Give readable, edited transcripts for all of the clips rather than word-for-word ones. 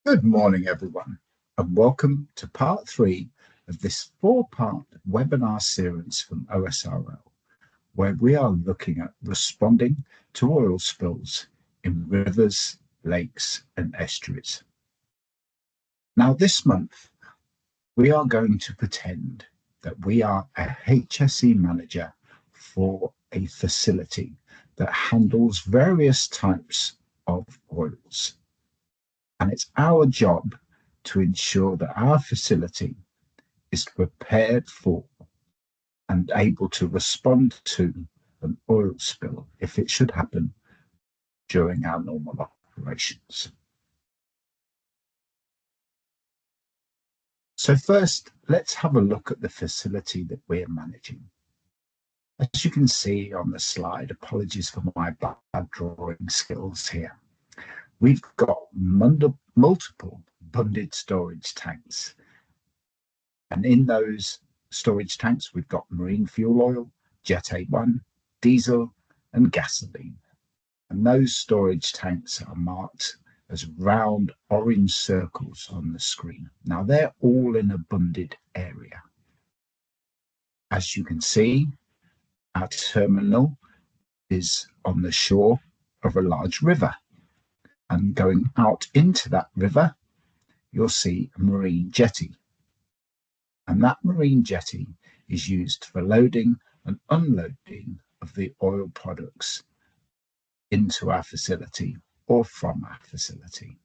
Good morning, everyone, and welcome to part 3 of this 4-part webinar series from OSRL, where we are looking at responding to oil spills in rivers, lakes, and estuaries. Now, this month, we are going to pretend that we are a HSE manager for a facility that handles various types of oils. And it's our job to ensure that our facility is prepared for and able to respond to an oil spill if it should happen during our normal operations. So first, let's have a look at the facility that we're managing. As you can see on the slide, apologies for my bad drawing skills here, we've got multiple bunded storage tanks. And in those storage tanks, we've got marine fuel oil, Jet A1, diesel, and gasoline. And those storage tanks are marked as round orange circles on the screen. Now, they're all in a bunded area. As you can see, our terminal is on the shore of a large river. And going out into that river, you'll see a marine jetty. And that marine jetty is used for loading and unloading of the oil products into our facility or from our facility.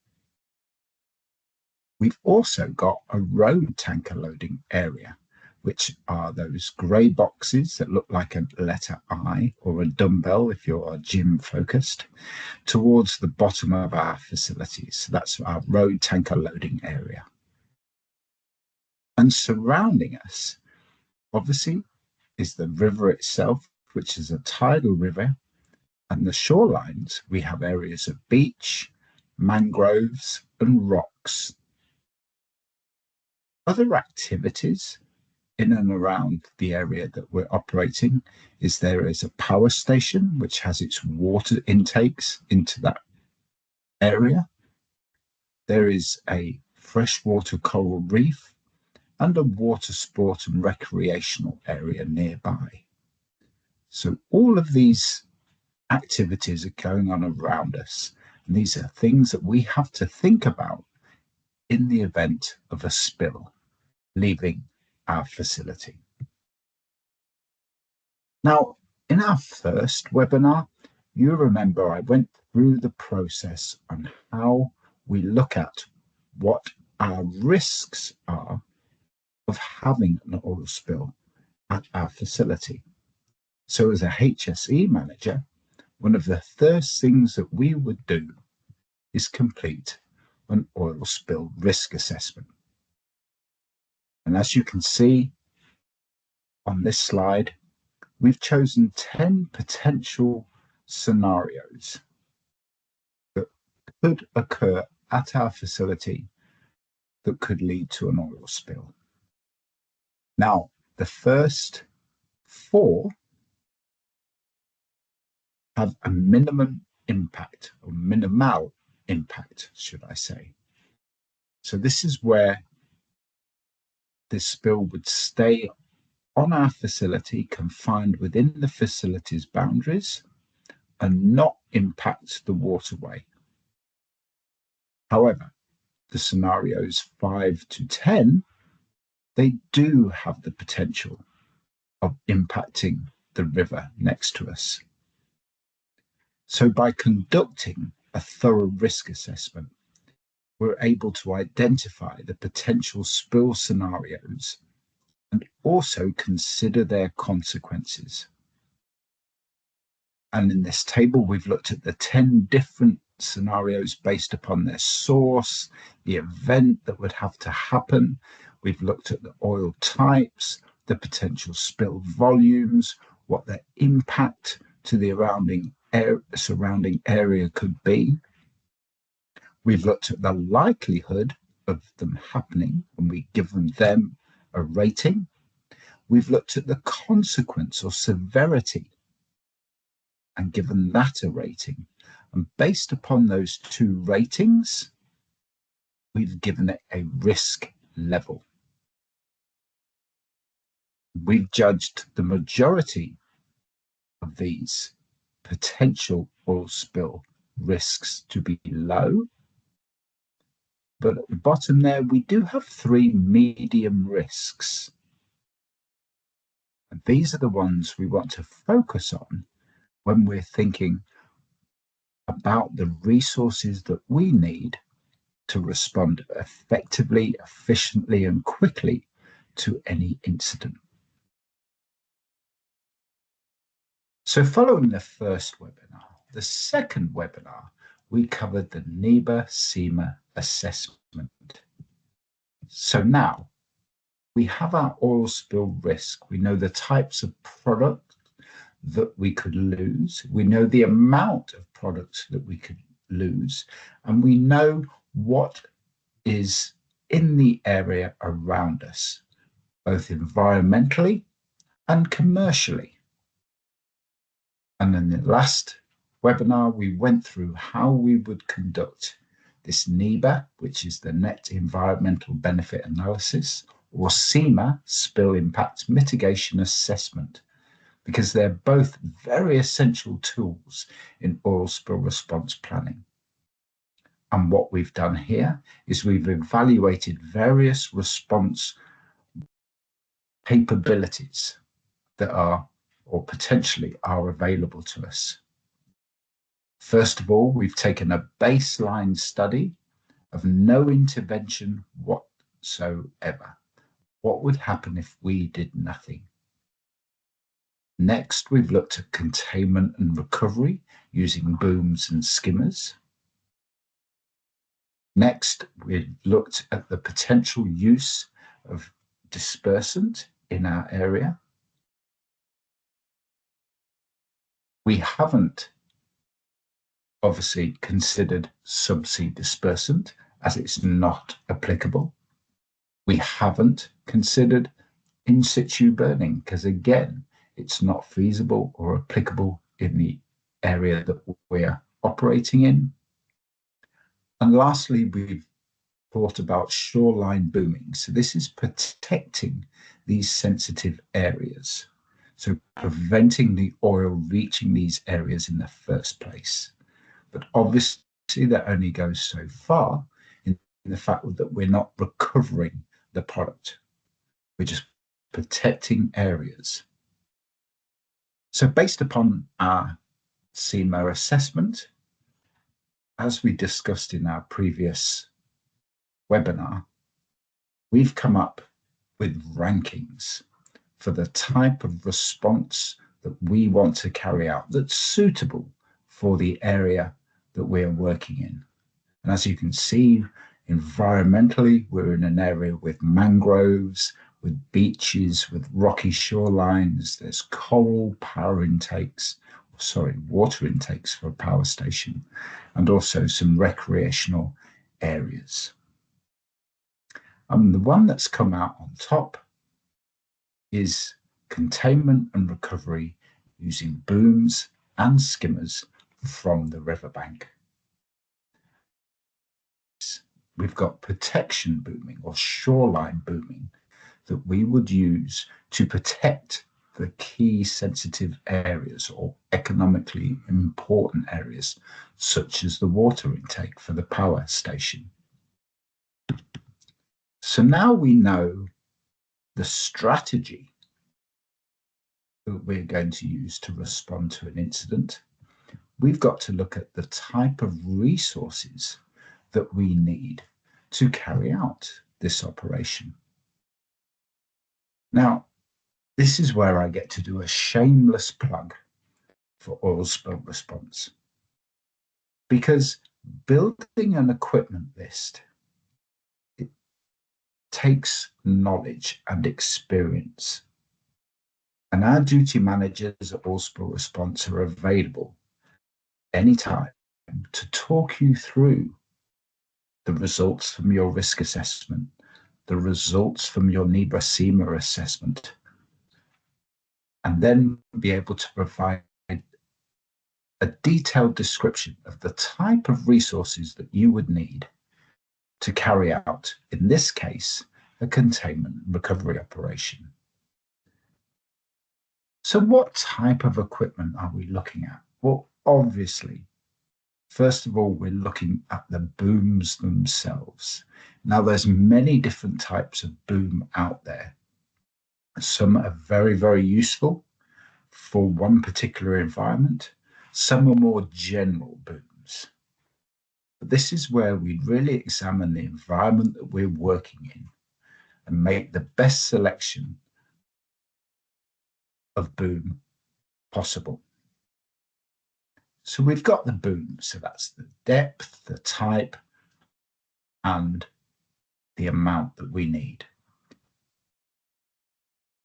We've also got a road tanker loading area, which are those grey boxes that look like a letter I or a dumbbell if you're gym focused, towards the bottom of our facilities. So that's our road tanker loading area. And surrounding us, obviously, is the river itself, which is a tidal river. And the shorelines, we have areas of beach, mangroves, and rocks. Other activities in and around the area that we're operating is there is a power station which has its water intakes into that area. There is a freshwater coral reef and a water sport and recreational area nearby. So all of these activities are going on around us, and these are things that we have to think about in the event of a spill leaving our facility. Now, in our first webinar, you remember I went through the process on how we look at what our risks are of having an oil spill at our facility. So as a HSE manager, one of the first things that we would do is complete an oil spill risk assessment. And as you can see on this slide, we've chosen 10 potential scenarios that could occur at our facility that could lead to an oil spill. Now, the first 4 have a minimum impact, or minimal impact, should I say. So this is where this spill would stay on our facility, confined within the facility's boundaries, and not impact the waterway. However, the scenarios 5 to 10, they do have the potential of impacting the river next to us. So by conducting a thorough risk assessment, we're able to identify the potential spill scenarios and also consider their consequences. And in this table, we've looked at the 10 different scenarios based upon their source, the event that would have to happen. We've looked at the oil types, the potential spill volumes, what their impact to the surrounding area could be. We've looked at the likelihood of them happening, and we've given them a rating. We've looked at the consequence or severity and given that a rating. And based upon those 2 ratings, we've given it a risk level. We've judged the majority of these potential oil spill risks to be low. But at the bottom there, we do have 3 medium risks. And these are the ones we want to focus on when we're thinking about the resources that we need to respond effectively, efficiently, and quickly to any incident. So following the first webinar, the second webinar, we covered the NEBA-SEMA assessment. So now we have our oil spill risk. We know the types of product that we could lose. We know the amount of products that we could lose. And we know what is in the area around us, both environmentally and commercially. And in the last webinar, we went through how we would conduct this NEBA, which is the Net Environmental Benefit Analysis, or SEMA, Spill Impact Mitigation Assessment, because they're both very essential tools in oil spill response planning. And what we've done here is we've evaluated various response capabilities that are, or potentially are, available to us. First of all, we've taken a baseline study of no intervention whatsoever. What would happen if we did nothing? Next, we've looked at containment and recovery using booms and skimmers. Next, we looked at the potential use of dispersant in our area. We haven't obviously considered subsea dispersant as it's not applicable. We haven't considered in situ burning because, again, it's not feasible or applicable in the area that we're operating in. And lastly, we've thought about shoreline booming. So this is protecting these sensitive areas, so preventing the oil reaching these areas in the first place. But obviously that only goes so far in the fact that we're not recovering the product. We're just protecting areas. So based upon our SEMA assessment, as we discussed in our previous webinar, we've come up with rankings for the type of response that we want to carry out that's suitable for the area that we're working in. And as you can see, environmentally, we're in an area with mangroves, with beaches, with rocky shorelines. There's coral power intakes, water intakes for a power station, and also some recreational areas. The one that's come out on top is containment and recovery using booms and skimmers from the riverbank. We've got protection booming or shoreline booming that we would use to protect the key sensitive areas or economically important areas, such as the water intake for the power station. So now we know the strategy that we're going to use to respond to an incident. We've got to look at the type of resources that we need to carry out this operation. Now, this is where I get to do a shameless plug for oil spill response, because building an equipment list, it takes knowledge and experience. And our duty managers at Oil Spill Response are available anytime to talk you through the results from your risk assessment, the results from your NEBA-SEMA assessment, and then be able to provide a detailed description of the type of resources that you would need to carry out, in this case, a containment recovery operation. So what type of equipment are we looking at? Well, obviously, first of all, we're looking at the booms themselves. Now, there's many different types of boom out there. Some are very, very useful for one particular environment. Some are more general booms. But this is where we really examine the environment that we're working in and make the best selection of boom possible. So we've got the boom. So that's the depth, the type, and the amount that we need.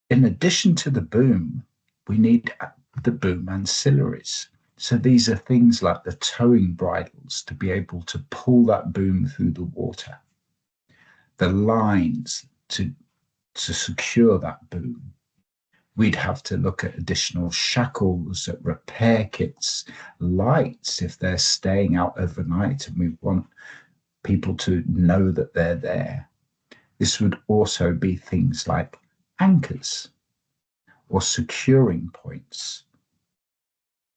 In addition to the boom, we need the boom ancillaries. So these are things like the towing bridles to be able to pull that boom through the water, the lines to secure that boom. We'd have to look at additional shackles, at repair kits, lights if they're staying out overnight and we want people to know that they're there. This would also be things like anchors or securing points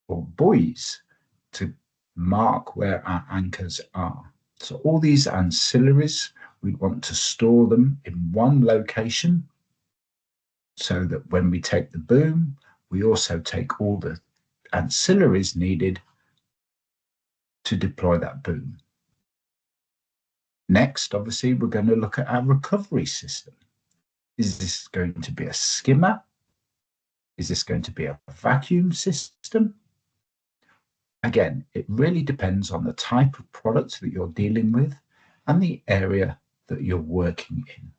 or buoys to mark where our anchors are. So all these ancillaries, we'd want to store them in one location so that when we take the boom, we also take all the ancillaries needed to deploy that boom. Next, obviously, we're going to look at our recovery system. Is this going to be a skimmer? Is this going to be a vacuum system? Again, it really depends on the type of product that you're dealing with and the area that you're working in.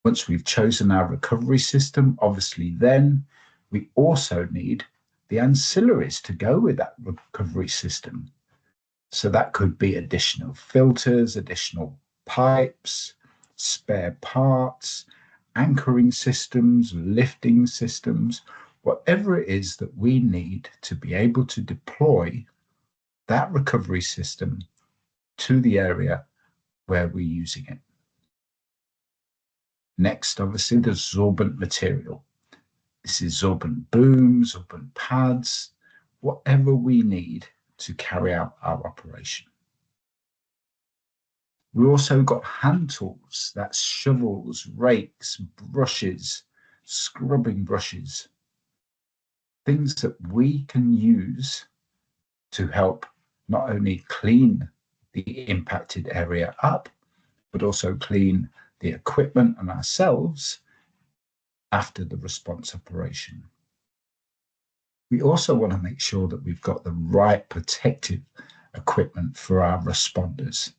Once we've chosen our recovery system, obviously then we also need the ancillaries to go with that recovery system. So that could be additional filters, additional pipes, spare parts, anchoring systems, lifting systems, whatever it is that we need to be able to deploy that recovery system to the area where we're using it. Next, obviously, the sorbent material. This is sorbent booms, sorbent pads, whatever we need to carry out our operation. We also got hand tools, that's shovels, rakes, brushes, scrubbing brushes, things that we can use to help not only clean the impacted area up, but also clean the equipment and ourselves after the response operation. We also want to make sure that we've got the right protective equipment for our responders.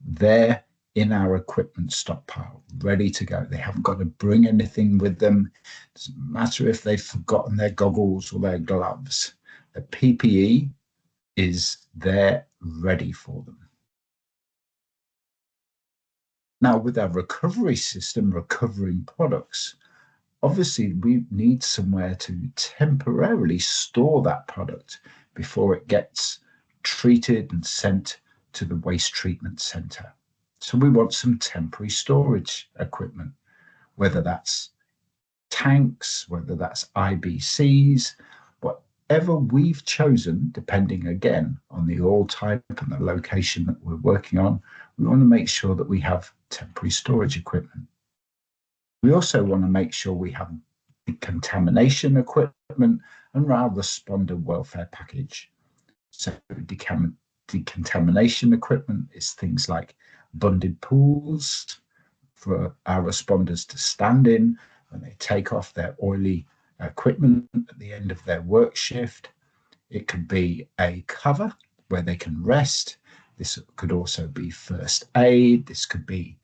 They're in our equipment stockpile, ready to go. They haven't got to bring anything with them. It doesn't matter if they've forgotten their goggles or their gloves. The PPE is there ready for them. Now, with our recovery system, recovering products, obviously we need somewhere to temporarily store that product before it gets treated and sent to the waste treatment center. So we want some temporary storage equipment, whether that's tanks, whether that's IBCs, whatever we've chosen, depending again on the oil type and the location that we're working on, we want to make sure that we have temporary storage equipment. We also want to make sure we have decontamination equipment and our responder welfare package. So decontamination equipment is things like bunded pools for our responders to stand in when they take off their oily equipment at the end of their work shift. It could be a cover where they can rest. This could also be first aid. This could be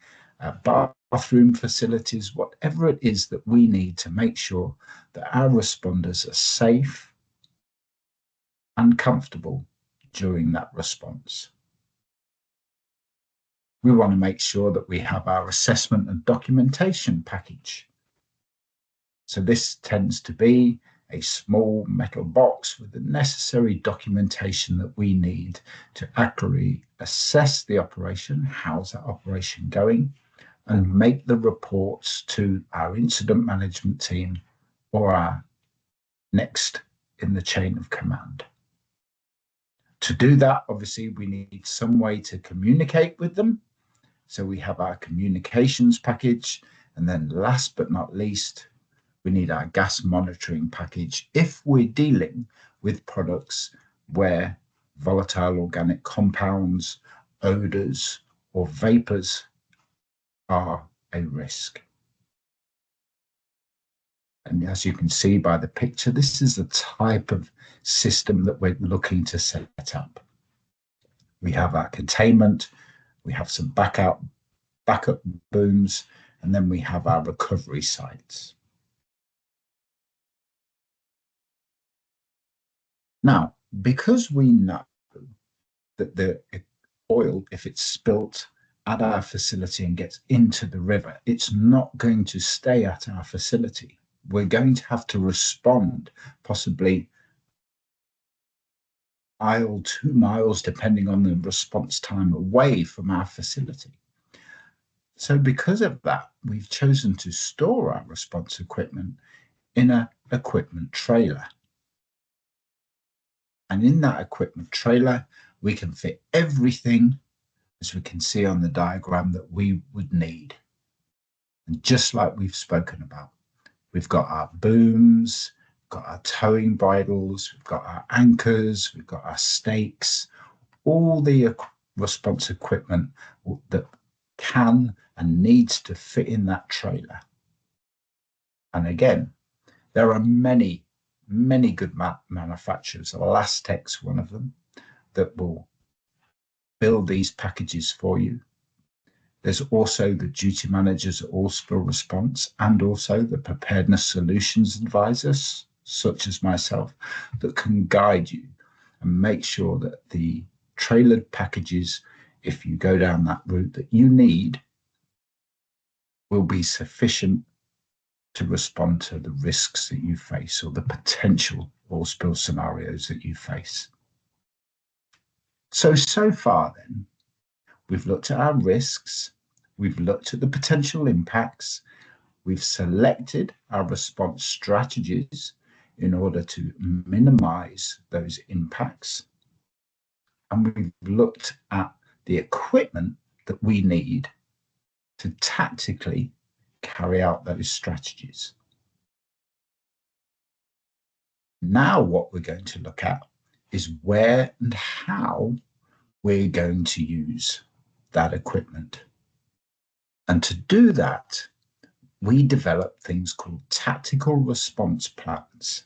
bathroom facilities, whatever it is that we need to make sure that our responders are safe and comfortable during that response. We want to make sure that we have our assessment and documentation package. So this tends to be a small metal box with the necessary documentation that we need to accurately assess the operation, how's that operation going, and make the reports to our incident management team or our next in the chain of command. To do that, obviously, we need some way to communicate with them. So we have our communications package. And then last but not least, we need our gas monitoring package if we're dealing with products where volatile organic compounds, odors, or vapors are a risk. And as you can see by the picture, this is the type of system that we're looking to set up. We have our containment, we have some backup booms, and then we have our recovery sites. Now, because we know that the oil, if it's spilt at our facility and gets into the river, it's not going to stay at our facility. We're going to have to respond, possibly mile, 2 miles, depending on the response time away from our facility. So because of that, we've chosen to store our response equipment in an equipment trailer. And in that equipment trailer, we can fit everything, as we can see on the diagram, that we would need. And just like we've spoken about, we've got our booms, we've got our towing bridles, we've got our anchors, we've got our stakes, all the response equipment that can and needs to fit in that trailer. And again, there are many good manufacturers. Elastec's one of them that will build these packages for you. There's also the duty managers at All Spill Response and also the preparedness solutions advisors, such as myself, that can guide you and make sure that the trailered packages, if you go down that route that you need, will be sufficient to respond to the risks that you face or the potential oil spill scenarios that you face. So far then, we've looked at our risks, we've looked at the potential impacts, we've selected our response strategies in order to minimize those impacts, and we've looked at the equipment that we need to tactically carry out those strategies. Now what we're going to look at is where and how we're going to use that equipment. And to do that, we develop things called tactical response plans.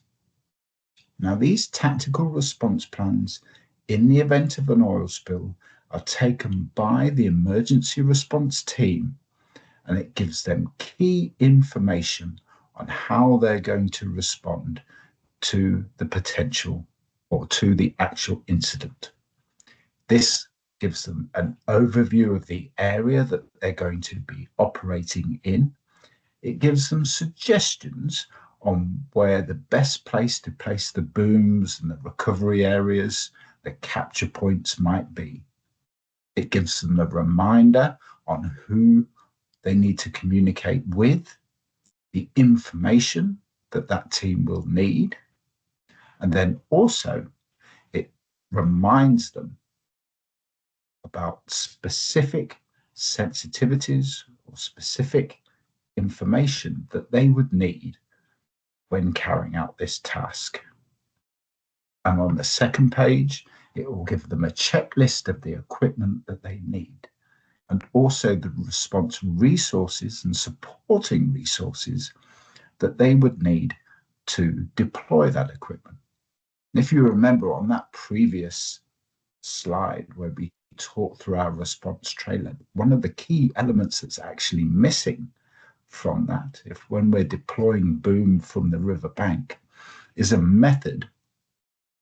Now, these tactical response plans, in the event of an oil spill, are taken by the emergency response team, and it gives them key information on how they're going to respond to the potential or to the actual incident. This gives them an overview of the area that they're going to be operating in. It gives them suggestions on where the best place to place the booms and the recovery areas, the capture points might be. It gives them a reminder on who they need to communicate with, the information that that team will need, and then also it reminds them about specific sensitivities or specific information that they would need when carrying out this task. And on the second page, it will give them a checklist of the equipment that they need, and also the response resources and supporting resources that they would need to deploy that equipment. And if you remember on that previous slide where we talked through our response trailer, one of the key elements that's actually missing from that, if when we're deploying boom from the river bank, is a method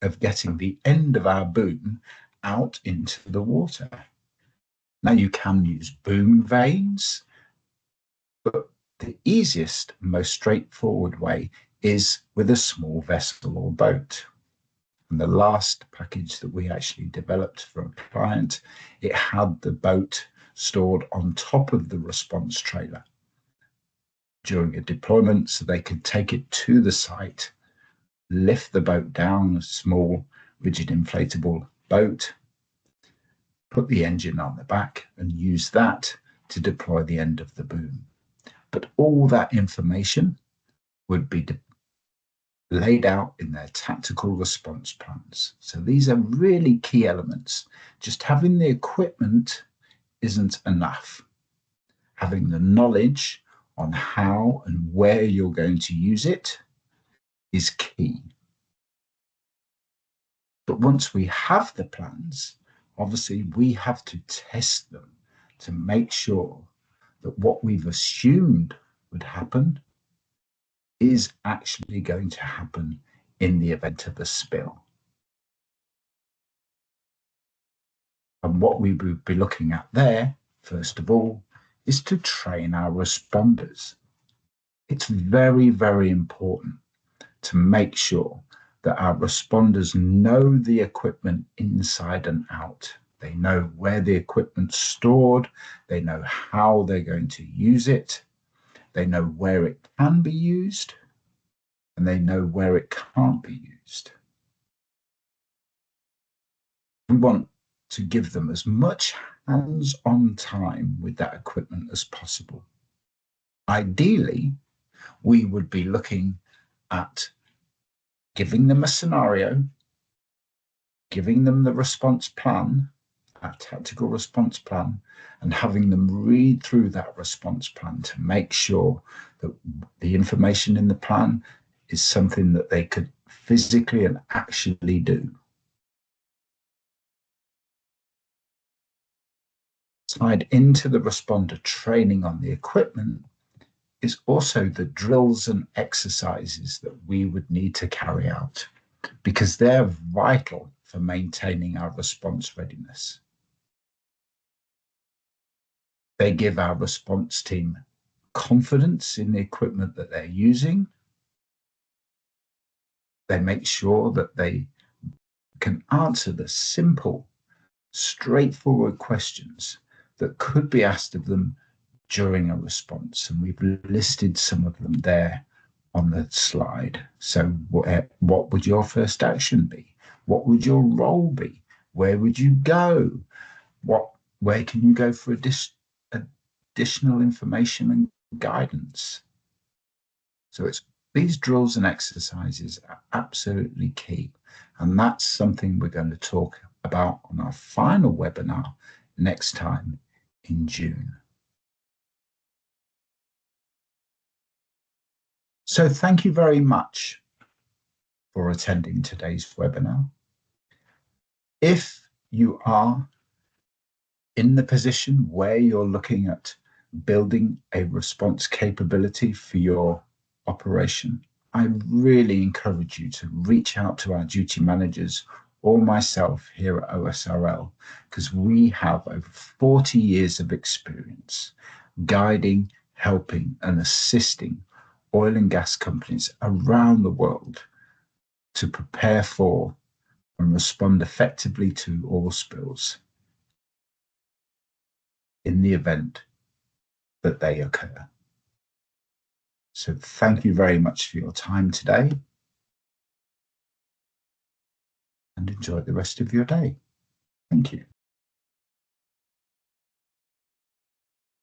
of getting the end of our boom out into the water. Now, you can use boom vanes, but the easiest, most straightforward way is with a small vessel or boat. And the last package that we actually developed for a client, it had the boat stored on top of the response trailer during a deployment so they could take it to the site, lift the boat down, a small rigid inflatable boat, put the engine on the back and use that to deploy the end of the boom. But all that information would be laid out in their tactical response plans. So these are really key elements. Just having the equipment isn't enough. Having the knowledge on how and where you're going to use it is key. But once we have the plans, obviously we have to test them to make sure that what we've assumed would happen is actually going to happen in the event of a spill. And what we would be looking at there, first of all, is to train our responders. It's very, very important to make sure that our responders know the equipment inside and out. They know where the equipment's stored, they know how they're going to use it, they know where it can be used, and they know where it can't be used. We want to give them as much hands-on time with that equipment as possible. Ideally, we would be looking at giving them a scenario, giving them the response plan, a tactical response plan, and having them read through that response plan to make sure that the information in the plan is something that they could physically and actually do. Tied into the responder training on the equipment is also the drills and exercises that we would need to carry out, because they're vital for maintaining our response readiness. They give our response team confidence in the equipment that they're using. They make sure that they can answer the simple, straightforward questions that could be asked of them during a response. And we've listed some of them there on the slide. So what would your first action be? What would your role be? Where would you go? Where can you go for additional information and guidance? So these drills and exercises are absolutely key. And that's something we're going to talk about on our final webinar next time in June. So thank you very much for attending today's webinar. If you are in the position where you're looking at building a response capability for your operation, I really encourage you to reach out to our duty managers or myself here at OSRL, because we have over 40 years of experience guiding, helping, and assisting oil and gas companies around the world to prepare for and respond effectively to oil spills in the event that they occur. So thank you very much for your time today, and enjoy the rest of your day. Thank you.